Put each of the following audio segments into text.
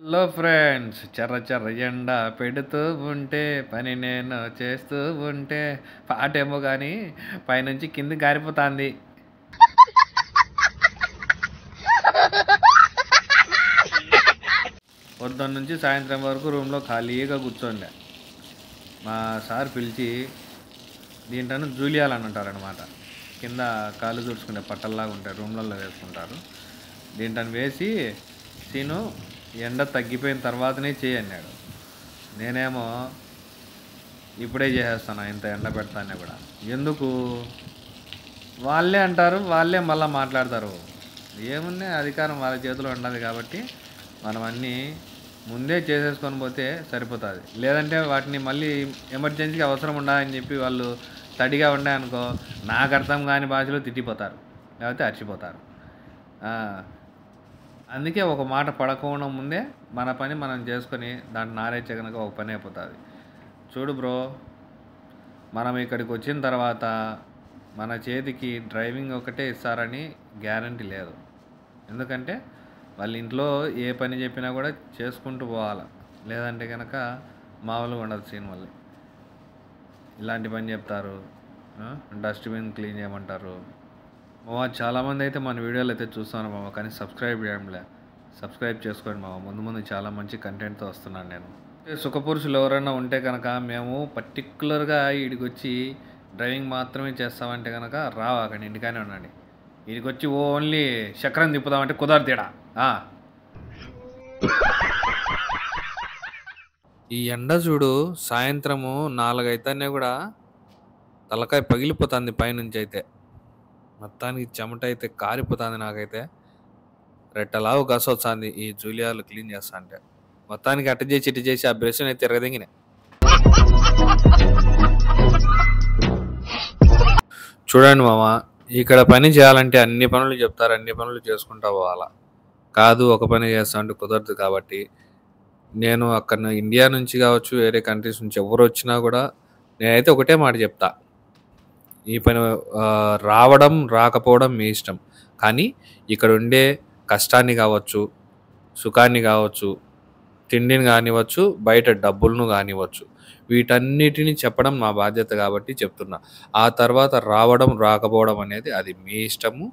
Hello friends, చర్ర చర్ర ఎండ పెడుతూ ఉంటే పని నేను చేస్తూ ఉంటే పాటేమో కానీ పైనుంచి కింది గారిపోతుంది. పొద్దున్న నుంచి సాయంత్రం వరకు రూమ్లో ఖాళీగా కూర్చోండి. మా సార్ పిలిచి దీంట్లో జూలియాలు అని అంటారనమాట. కింద కాళ్ళు తుడుచుకుంటే పట్టల్లాగా ఉంటాయి, రూమ్లలో వేసుకుంటారు. దీంట్లో వేసి సీను ఎండ తగ్గిపోయిన తర్వాతనే చేయన్నాడు. నేనేమో ఇప్పుడే చేసేస్తాను, ఇంత ఎండ పెడతానే కూడా. ఎందుకు వాళ్ళే అంటారు, వాళ్ళే మళ్ళీ మాట్లాడతారు. ఏముంది, అధికారం వాళ్ళ చేతిలో ఉండదు కాబట్టి మనం అన్నీ ముందే చేసేసుకొని పోతే సరిపోతుంది. లేదంటే వాటిని మళ్ళీ ఎమర్జెన్సీకి అవసరం ఉండాలని చెప్పి వాళ్ళు తడిగా ఉన్నాయనుకో, నాకు అర్థం కాని భాషలో తిట్టిపోతారు, లేకపోతే అరిచిపోతారు. అందుకే ఒక మాట పడకుండా ముందే మన పని మనం చేసుకొని దాంట్లో నారేచ్చే కనుక ఒక పని అయిపోతుంది. చూడు బ్రో, మనం ఇక్కడికి వచ్చిన తర్వాత మన చేతికి డ్రైవింగ్ ఒకటే ఇస్తారని గ్యారంటీ లేదు. ఎందుకంటే వాళ్ళ ఇంట్లో ఏ పని చెప్పినా కూడా చేసుకుంటూ పోవాలి. లేదంటే కనుక మామూలుగా ఉండదు సీన్. మళ్ళీ ఇలాంటి పని చెప్తారు, డస్ట్బిన్ క్లీన్ చేయమంటారు. మామ చాలామంది అయితే మన వీడియోలు అయితే చూస్తాను మామ, కానీ సబ్స్క్రైబ్ చేయడంలే. సబ్స్క్రైబ్ చేసుకోండి మామ, ముందు చాలా మంచి కంటెంట్తో వస్తున్నాను నేను. సుఖపురుషులు ఎవరైనా ఉంటే కనుక మేము పర్టికులర్గా వీడికి వచ్చి డ్రైవింగ్ మాత్రమే చేస్తామంటే కనుక రావాకండి, ఇంటికానే ఉండండి. వీడికి వచ్చి ఓన్లీ చక్రం తిప్పుదామంటే కుదరతేడా. ఈ ఎండ చూడు, సాయంత్రము 4 అయితేనే కూడా తలకాయ పగిలిపోతుంది పైనుంచి అయితే. మొత్తానికి చెమట అయితే కారిపోతుంది. నాకైతే రెట్టలావు గస వస్తుంది ఈ జూలియాలు క్లీన్ చేస్తా అంటే. మొత్తానికి అట్ట చేసి ఇటు చేసి ఆ బ్రష్ని అయితే తిరగదింగిన. చూడండి మామ, ఇక్కడ పని చేయాలంటే అన్ని పనులు చెప్తారు, అన్ని పనులు చేసుకుంటా పోవాలా. కాదు ఒక పని చేస్తా అంటే కుదరదు. కాబట్టి నేను అక్కడ ఇండియా నుంచి కావచ్చు, వేరే కంట్రీస్ నుంచి ఎవరు వచ్చినా కూడా నేనైతే ఒకటే మాట చెప్తా, ఈ పని రావడం రాకపోవడం మీ ఇష్టం, కానీ ఇక్కడ ఉండే కష్టాన్ని కావచ్చు, సుఖాన్ని కావచ్చు, తిండిని కానివ్వచ్చు, బయట డబ్బులను కానివ్వచ్చు, వీటన్నిటిని చెప్పడం మా బాధ్యత కాబట్టి చెప్తున్నా. ఆ తర్వాత రావడం రాకపోవడం అనేది అది మీ ఇష్టము,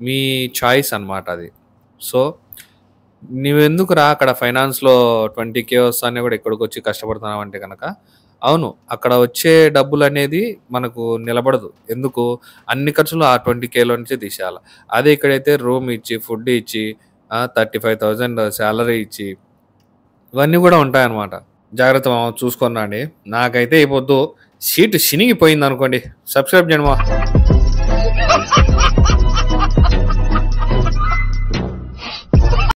మీ చాయిస్ అన్నమాట అది. సో నువ్వెందుకు రా, అక్కడ ఫైనాన్స్లో 20K వస్తానే కూడా ఇక్కడికి వచ్చి కష్టపడుతున్నావు అంటే కనుక, అవును అక్కడ వచ్చే డబ్బులు అనేది మనకు నిలబడదు. ఎందుకు, అన్ని ఖర్చులు ఆ 20Kలో నుంచే తీసేయాలి. అదే ఇక్కడైతే రూమ్ ఇచ్చి, ఫుడ్ ఇచ్చి, 35,000 శాలరీ ఇచ్చి, ఇవన్నీ కూడా ఉంటాయన్నమాట. జాగ్రత్త మామ, చూసుకున్నాండి. నాకైతే ఈ పొద్దు సీటు చినిగిపోయింది అనుకోండి. సబ్స్క్రైబ్ చేయండి మా.